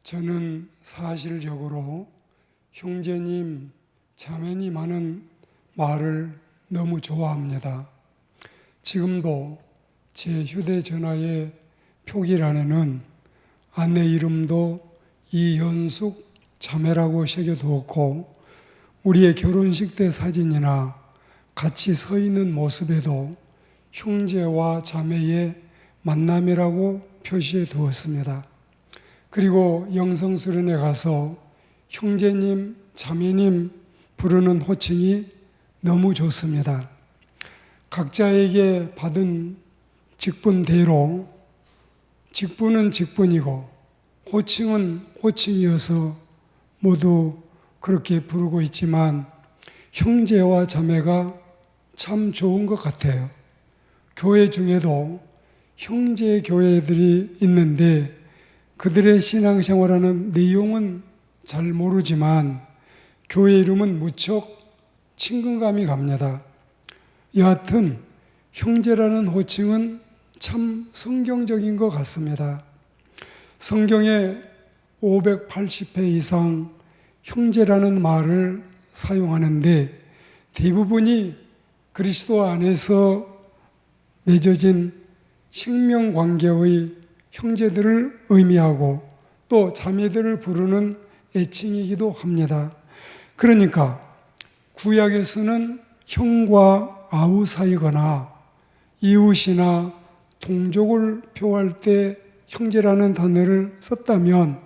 저는 사실적으로 형제님, 자매님 하는 말을 너무 좋아합니다. 지금도 제 휴대전화의 표기란에는 아내 이름도 이연숙 자매라고 새겨두었고, 우리의 결혼식 때 사진이나 같이 서 있는 모습에도 형제와 자매의 만남이라고 표시해 두었습니다. 그리고 영성수련회 가서 형제님, 자매님 부르는 호칭이 너무 좋습니다. 각자에게 받은 직분대로 직분은 직분이고 호칭은 호칭이어서 모두 그렇게 부르고 있지만 형제와 자매가 참 좋은 것 같아요. 교회 중에도 형제 교회들이 있는데 그들의 신앙생활하는 내용은 잘 모르지만 교회 이름은 무척 친근감이 갑니다. 여하튼 형제라는 호칭은 참 성경적인 것 같습니다. 성경에 580회 이상 형제라는 말을 사용하는데 대부분이 그리스도 안에서 맺어진 생명관계의 형제들을 의미하고 또 자매들을 부르는 애칭이기도 합니다. 그러니까 구약에서는 형과 아우 사이거나 이웃이나 동족을 표할 때 형제라는 단어를 썼다면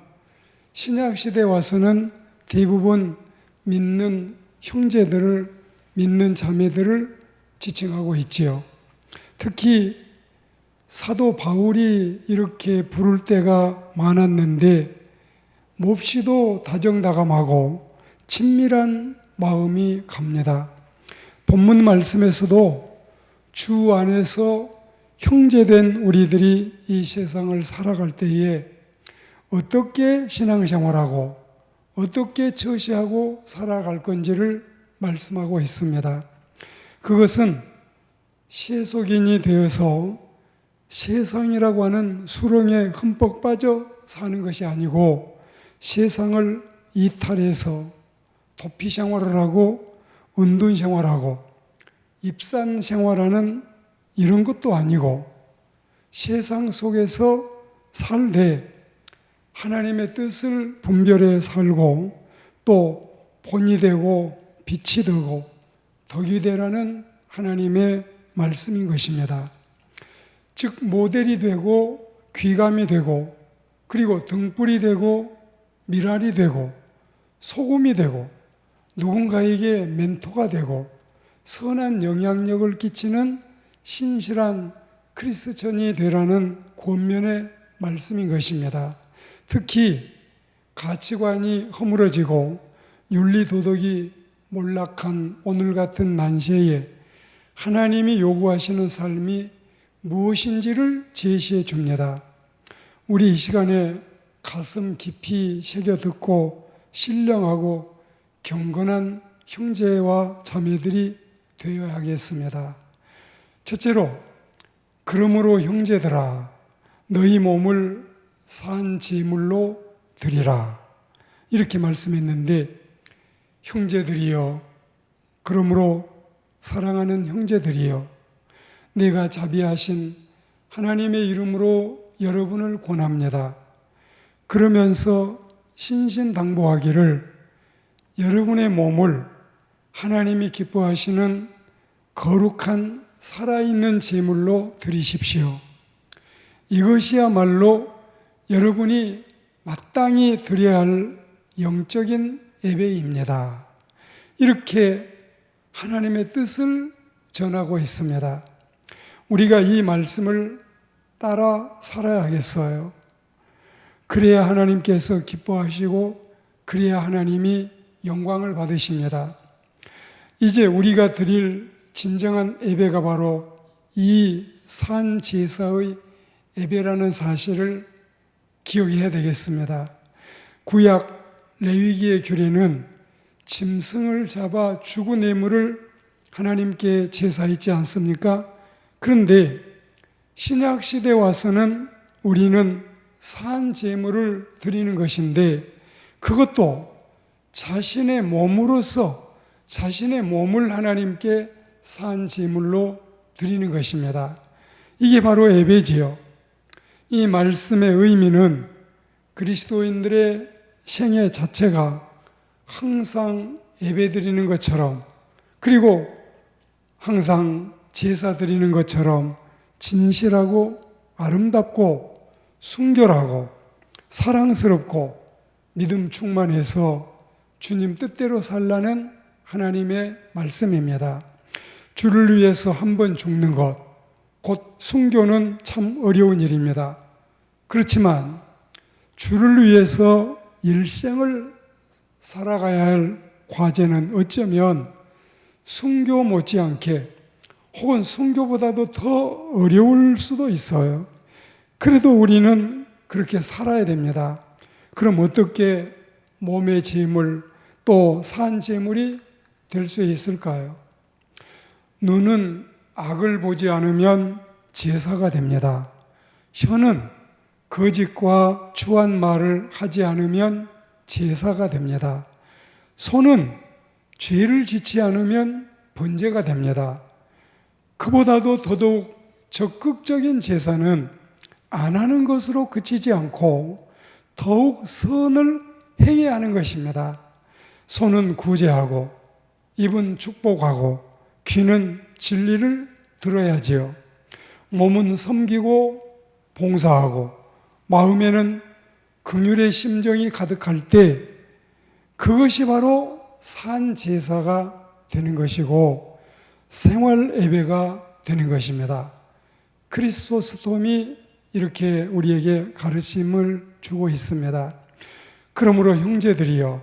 신약시대에 와서는 대부분 믿는 형제들을, 믿는 자매들을 지칭하고 있지요. 특히 사도 바울이 이렇게 부를 때가 많았는데 몹시도 다정다감하고 친밀한 마음이 갑니다. 본문 말씀에서도 주 안에서 형제된 우리들이 이 세상을 살아갈 때에 어떻게 신앙생활하고 어떻게 처시하고 살아갈 건지를 말씀하고 있습니다. 그것은 세속인이 되어서 세상이라고 하는 수렁에 흠뻑 빠져 사는 것이 아니고 세상을 이탈해서 도피 생활을 하고 은둔 생활하고 입산 생활하는 이런 것도 아니고 세상 속에서 살되 하나님의 뜻을 분별해 살고 또 본이 되고 빛이 되고 덕이 되라는 하나님의 말씀인 것입니다. 즉 모델이 되고 귀감이 되고 그리고 등불이 되고 미랄이 되고 소금이 되고 누군가에게 멘토가 되고 선한 영향력을 끼치는 신실한 크리스천이 되라는 권면의 말씀인 것입니다. 특히 가치관이 허물어지고 윤리도덕이 몰락한 오늘 같은 난시에 하나님이 요구하시는 삶이 무엇인지를 제시해 줍니다. 우리 이 시간에 가슴 깊이 새겨 듣고 신령하고 경건한 형제와 자매들이 되어야 하겠습니다. 첫째로, 그러므로 형제들아 너희 몸을 산 제물로 드리라 이렇게 말씀했는데 형제들이여, 그러므로 사랑하는 형제들이여, 내가 자비하신 하나님의 이름으로 여러분을 권합니다. 그러면서 신신당부하기를 여러분의 몸을 하나님이 기뻐하시는 거룩한 살아있는 제물로 드리십시오. 이것이야말로 여러분이 마땅히 드려야 할 영적인 예배입니다. 이렇게 하나님의 뜻을 전하고 있습니다. 우리가 이 말씀을 따라 살아야 하겠어요. 그래야 하나님께서 기뻐하시고 그래야 하나님이 영광을 받으십니다. 이제 우리가 드릴 진정한 예배가 바로 이 산 제사의 예배라는 사실을 기억해야 되겠습니다. 구약 레위기의 규례는 짐승을 잡아 주구뇌물을 하나님께 제사했지 않습니까? 그런데 신약 시대에 와서는 우리는 산 제물을 드리는 것인데, 그것도 자신의 몸으로서 자신의 몸을 하나님께 산 제물로 드리는 것입니다. 이게 바로 예배지요. 이 말씀의 의미는 그리스도인들의 생애 자체가 항상 예배 드리는 것처럼, 그리고 항상 제사 드리는 것처럼 진실하고 아름답고 순결하고 사랑스럽고 믿음 충만해서 주님 뜻대로 살라는 하나님의 말씀입니다. 주를 위해서 한 번 죽는 것, 곧 순교는 참 어려운 일입니다. 그렇지만 주를 위해서 일생을 살아가야 할 과제는 어쩌면 순교 못지않게, 혹은 순교보다도 더 어려울 수도 있어요. 그래도 우리는 그렇게 살아야 됩니다. 그럼 어떻게 몸의 제물, 또 산 제물이 될 수 있을까요? 눈은 악을 보지 않으면 제사가 됩니다. 혀는 거짓과 추한 말을 하지 않으면 제사가 됩니다. 손은 죄를 짓지 않으면 번제가 됩니다. 그보다도 더더욱 적극적인 제사는 안 하는 것으로 그치지 않고 더욱 선을 행해야 하는 것입니다. 손은 구제하고, 입은 축복하고, 귀는 진리를 들어야지요. 몸은 섬기고 봉사하고, 마음에는 긍휼의 심정이 가득할 때 그것이 바로 산 제사가 되는 것이고 생활 예배가 되는 것입니다. 크리스토스톰이 이렇게 우리에게 가르침을 주고 있습니다. 그러므로 형제들이여,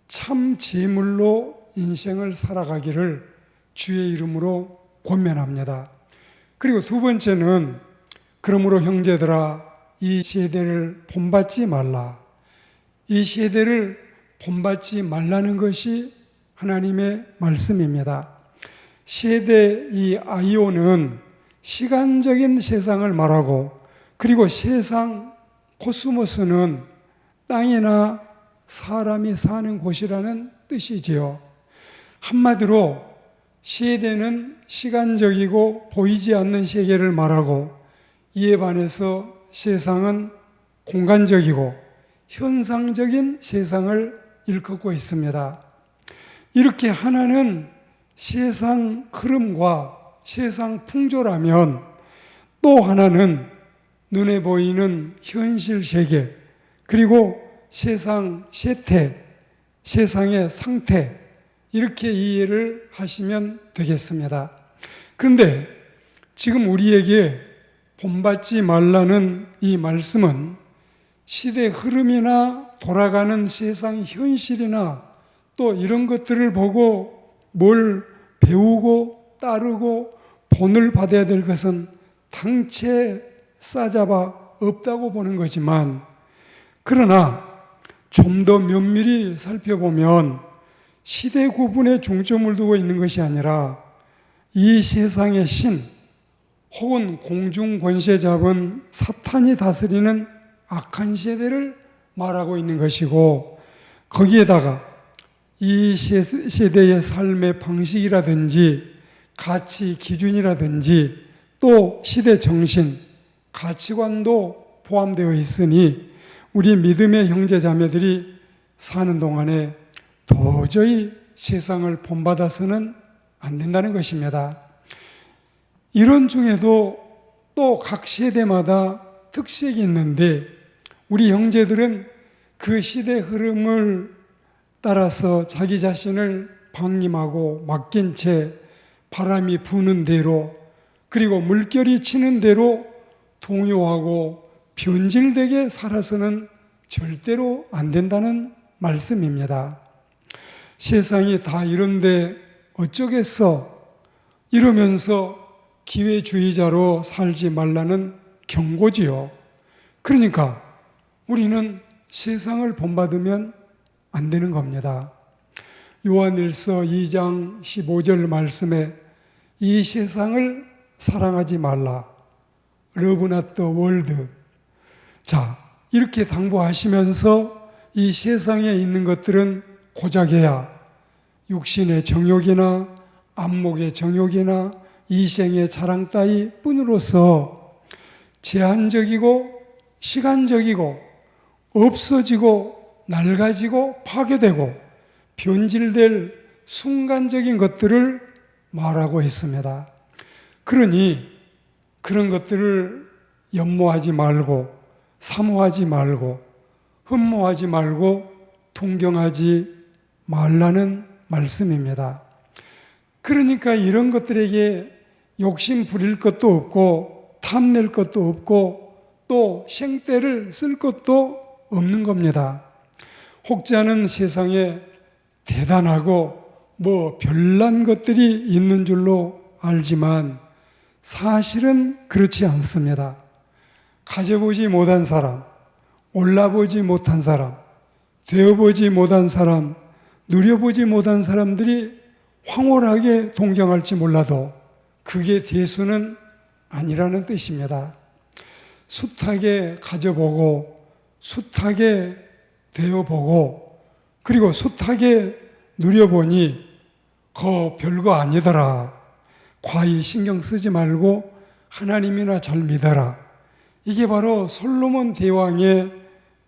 참 제물로 인생을 살아가기를 주의 이름으로 권면합니다. 그리고 두 번째는, 그러므로 형제들아, 이 세대를 본받지 말라. 이 세대를 본받지 말라는 것이 하나님의 말씀입니다. 세대 이 아이오는 시간적인 세상을 말하고, 그리고 세상 코스모스는 땅이나 사람이 사는 곳이라는 뜻이지요. 한마디로 세대는 시간적이고 보이지 않는 세계를 말하고, 이에 반해서 세상은 공간적이고 현상적인 세상을 일컫고 있습니다. 이렇게 하나는 세상 흐름과 세상 풍조라면, 또 하나는 눈에 보이는 현실 세계, 그리고 세상 세태, 세상의 상태, 이렇게 이해를 하시면 되겠습니다. 그런데 지금 우리에게 본받지 말라는 이 말씀은 시대 흐름이나 돌아가는 세상 현실이나 또 이런 것들을 보고 뭘 배우고 따르고 본을 받아야 될 것은 당체 싸잡아 없다고 보는 거지만, 그러나 좀 더 면밀히 살펴보면 시대 구분에 중점을 두고 있는 것이 아니라 이 세상의 신, 혹은 공중 권세 잡은 사탄이 다스리는 악한 세대를 말하고 있는 것이고, 거기에다가 이 세대의 삶의 방식이라든지 가치 기준이라든지 또 시대 정신, 가치관도 포함되어 있으니 우리 믿음의 형제 자매들이 사는 동안에 도저히 세상을 본받아서는 안 된다는 것입니다. 이런 중에도 또 각 세대마다 특색이 있는데, 우리 형제들은 그 시대 흐름을 따라서 자기 자신을 방임하고 맡긴 채 바람이 부는 대로, 그리고 물결이 치는 대로 동요하고 변질되게 살아서는 절대로 안 된다는 말씀입니다. 세상이 다 이런데 어쩌겠어, 이러면서 기회주의자로 살지 말라는 경고지요. 그러니까 우리는 세상을 본받으면 안 되는 겁니다. 요한일서 2장 15절 말씀에 이 세상을 사랑하지 말라. Love not the world. 자, 이렇게 당부하시면서 이 세상에 있는 것들은 고작해야 육신의 정욕이나 안목의 정욕이나 이생의 자랑 따위 뿐으로서 제한적이고 시간적이고 없어지고 낡아지고 파괴되고 변질될 순간적인 것들을 말하고 있습니다. 그러니 그런 것들을 연모하지 말고 사모하지 말고 흠모하지 말고 동경하지 말라는 말씀입니다. 그러니까 이런 것들에게 욕심 부릴 것도 없고 탐낼 것도 없고 또 생떼를 쓸 것도 없는 겁니다. 혹자는 세상에 대단하고 별난 것들이 있는 줄로 알지만 사실은 그렇지 않습니다. 가져보지 못한 사람, 올라보지 못한 사람, 되어보지 못한 사람, 누려보지 못한 사람들이 황홀하게 동경할지 몰라도 그게 대수는 아니라는 뜻입니다. 숱하게 가져보고 숱하게 되어보고 그리고 숱하게 누려보니 별거 아니더라. 과히 신경 쓰지 말고 하나님이나 잘 믿어라. 이게 바로 솔로몬 대왕의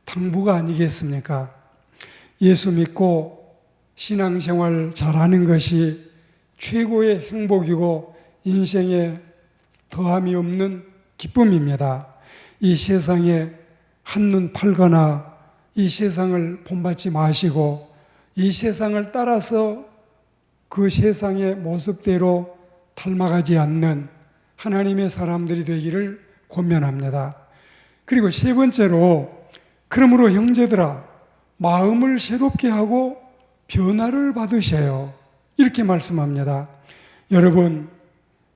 당부가 아니겠습니까? 예수 믿고 신앙생활 잘하는 것이 최고의 행복이고 인생에 더함이 없는 기쁨입니다. 이 세상에 한눈 팔거나 이 세상을 본받지 마시고 이 세상을 따라서 그 세상의 모습대로 닮아가지 않는 하나님의 사람들이 되기를 권면합니다. 그리고 세 번째로 그러므로 형제들아 마음을 새롭게 하고 변화를 받으세요. 이렇게 말씀합니다. 여러분,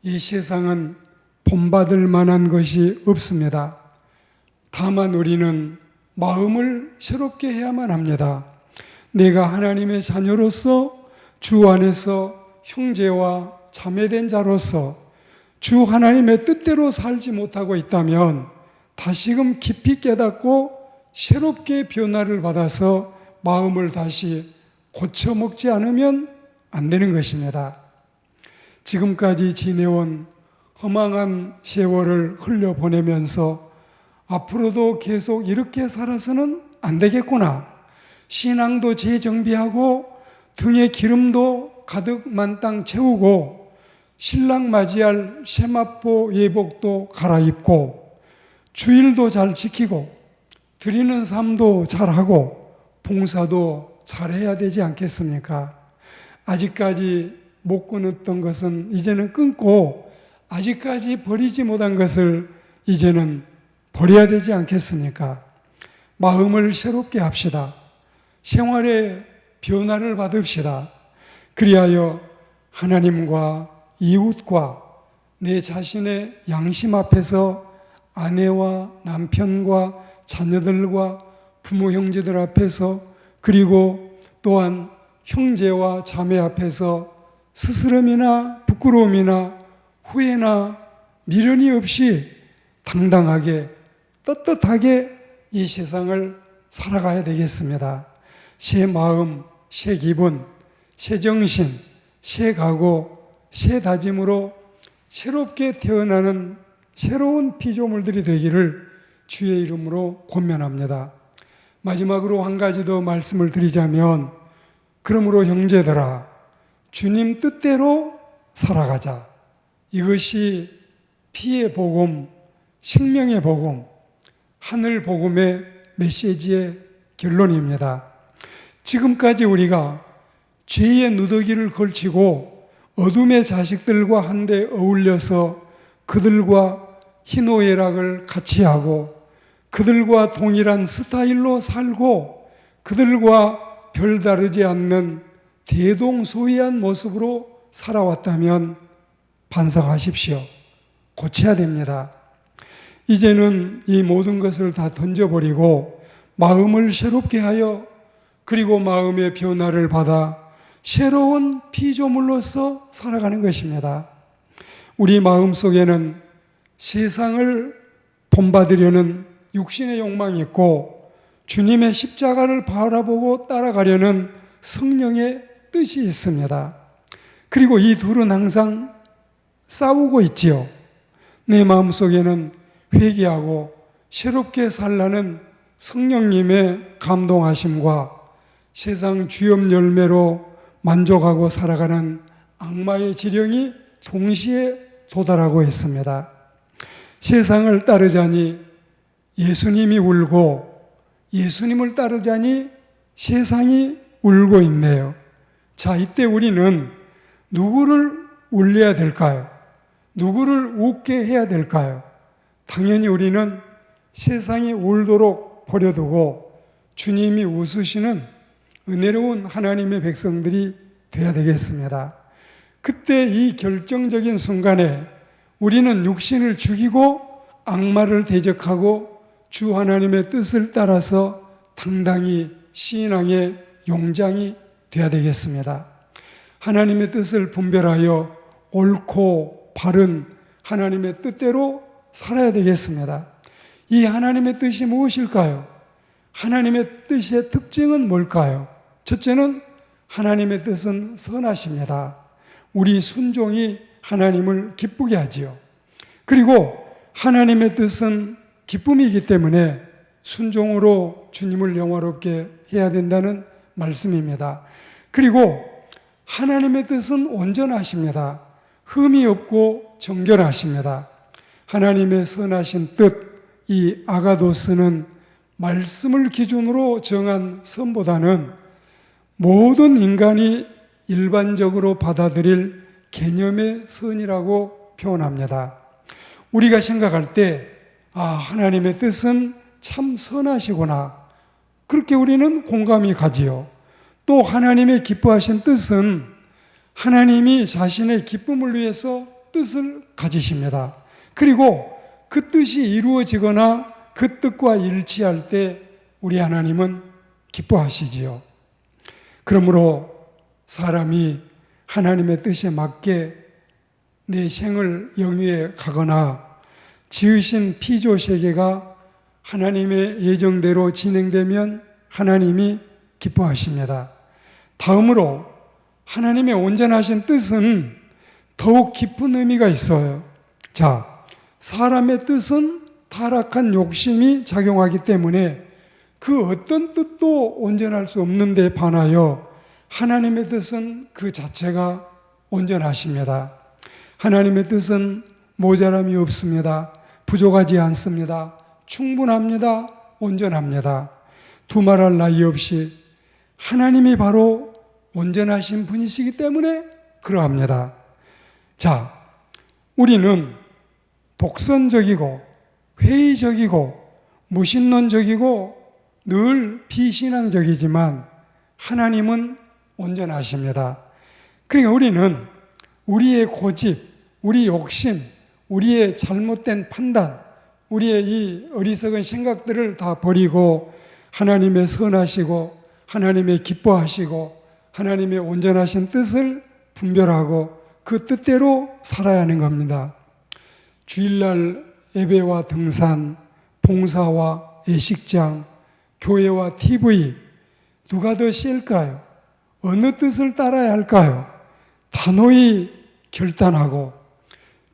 이 세상은 본받을 만한 것이 없습니다. 다만 우리는 마음을 새롭게 해야만 합니다. 내가 하나님의 자녀로서 주 안에서 형제와 자매된 자로서 주 하나님의 뜻대로 살지 못하고 있다면 다시금 깊이 깨닫고 새롭게 변화를 받아서 마음을 다시 고쳐먹지 않으면 안 되는 것입니다. 지금까지 지내온 허망한 세월을 흘려보내면서 앞으로도 계속 이렇게 살아서는 안 되겠구나. 신앙도 재정비하고 등에 기름도 가득 만땅 채우고 신랑 맞이할 세마포 예복도 갈아입고 주일도 잘 지키고 드리는 삶도 잘하고 봉사도 잘해야 되지 않겠습니까? 아직까지 못 끊었던 것은 이제는 끊고 아직까지 버리지 못한 것을 이제는 버려야 되지 않겠습니까? 마음을 새롭게 합시다. 생활의 변화를 받읍시다. 그리하여 하나님과 이웃과 내 자신의 양심 앞에서 아내와 남편과 자녀들과 부모 형제들 앞에서 그리고 또한 형제와 자매 앞에서 스스럼이나 부끄러움이나 후회나 미련이 없이 당당하게 떳떳하게 이 세상을 살아가야 되겠습니다. 새 마음, 새 기분, 새 정신, 새 각오, 새 다짐으로 새롭게 태어나는 새로운 피조물들이 되기를 주의 이름으로 권면합니다. 마지막으로 한 가지 더 말씀을 드리자면 그러므로 형제들아 주님 뜻대로 살아가자. 이것이 피의 복음, 생명의 복음, 하늘 복음의 메시지의 결론입니다. 지금까지 우리가 죄의 누더기를 걸치고 어둠의 자식들과 한데 어울려서 그들과 희노애락을 같이 하고 그들과 동일한 스타일로 살고 그들과 별다르지 않는 대동소이한 모습으로 살아왔다면 반성하십시오. 고쳐야 됩니다. 이제는 이 모든 것을 다 던져버리고 마음을 새롭게 하여 그리고 마음의 변화를 받아 새로운 피조물로서 살아가는 것입니다. 우리 마음 속에는 세상을 본받으려는 육신의 욕망이 있고 주님의 십자가를 바라보고 따라가려는 성령의 뜻이 있습니다. 그리고 이 둘은 항상 싸우고 있지요. 내 마음속에는 회개하고 새롭게 살라는 성령님의 감동하심과 세상 주염 열매로 만족하고 살아가는 악마의 지령이 동시에 도달하고 있습니다. 세상을 따르자니 예수님이 울고 예수님을 따르자니 세상이 울고 있네요. 자, 이때 우리는 누구를 울려야 될까요? 누구를 웃게 해야 될까요? 당연히 우리는 세상이 울도록 버려두고 주님이 웃으시는 은혜로운 하나님의 백성들이 되어야 되겠습니다. 그때 이 결정적인 순간에 우리는 육신을 죽이고 악마를 대적하고 주 하나님의 뜻을 따라서 당당히 신앙의 용장이 되어야 되겠습니다. 하나님의 뜻을 분별하여 옳고 바른 하나님의 뜻대로 살아야 되겠습니다. 이 하나님의 뜻이 무엇일까요? 하나님의 뜻의 특징은 뭘까요? 첫째는 하나님의 뜻은 선하십니다. 우리 순종이 하나님을 기쁘게 하지요. 그리고 하나님의 뜻은 기쁨이기 때문에 순종으로 주님을 영화롭게 해야 된다는 말씀입니다. 그리고 하나님의 뜻은 온전하십니다. 흠이 없고 정결하십니다. 하나님의 선하신 뜻, 이 아가도스는 말씀을 기준으로 정한 선보다는 모든 인간이 일반적으로 받아들일 개념의 선이라고 표현합니다. 우리가 생각할 때 하나님의 뜻은 참 선하시구나, 그렇게 우리는 공감이 가지요. 또 하나님의 기뻐하신 뜻은 하나님이 자신의 기쁨을 위해서 뜻을 가지십니다. 그리고 그 뜻이 이루어지거나 그 뜻과 일치할 때 우리 하나님은 기뻐하시지요. 그러므로 사람이 하나님의 뜻에 맞게 내 생을 영위해 가거나 지으신 피조 세계가 하나님의 예정대로 진행되면 하나님이 기뻐하십니다. 다음으로 하나님의 온전하신 뜻은 더욱 깊은 의미가 있어요. 자, 사람의 뜻은 타락한 욕심이 작용하기 때문에 그 어떤 뜻도 온전할 수 없는 데 반하여 하나님의 뜻은 그 자체가 온전하십니다. 하나님의 뜻은 모자람이 없습니다. 부족하지 않습니다. 충분합니다. 온전합니다. 두말할 나위 없이 하나님이 바로 온전하신 분이시기 때문에 그러합니다. 자, 우리는 독선적이고 회의적이고 무신론적이고 늘 비신앙적이지만 하나님은 온전하십니다. 그러니까 우리는 우리의 고집, 우리 욕심, 우리의 잘못된 판단, 우리의 이 어리석은 생각들을 다 버리고 하나님의 선하시고 하나님의 기뻐하시고 하나님의 온전하신 뜻을 분별하고 그 뜻대로 살아야 하는 겁니다. 주일날 예배와 등산, 봉사와 예식장, 교회와 TV, 누가 더 셀까요? 어느 뜻을 따라야 할까요? 단호히 결단하고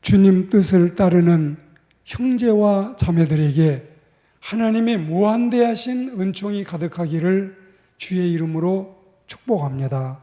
주님 뜻을 따르는 형제와 자매들에게 하나님의 무한대하신 은총이 가득하기를 주의 이름으로 축복합니다.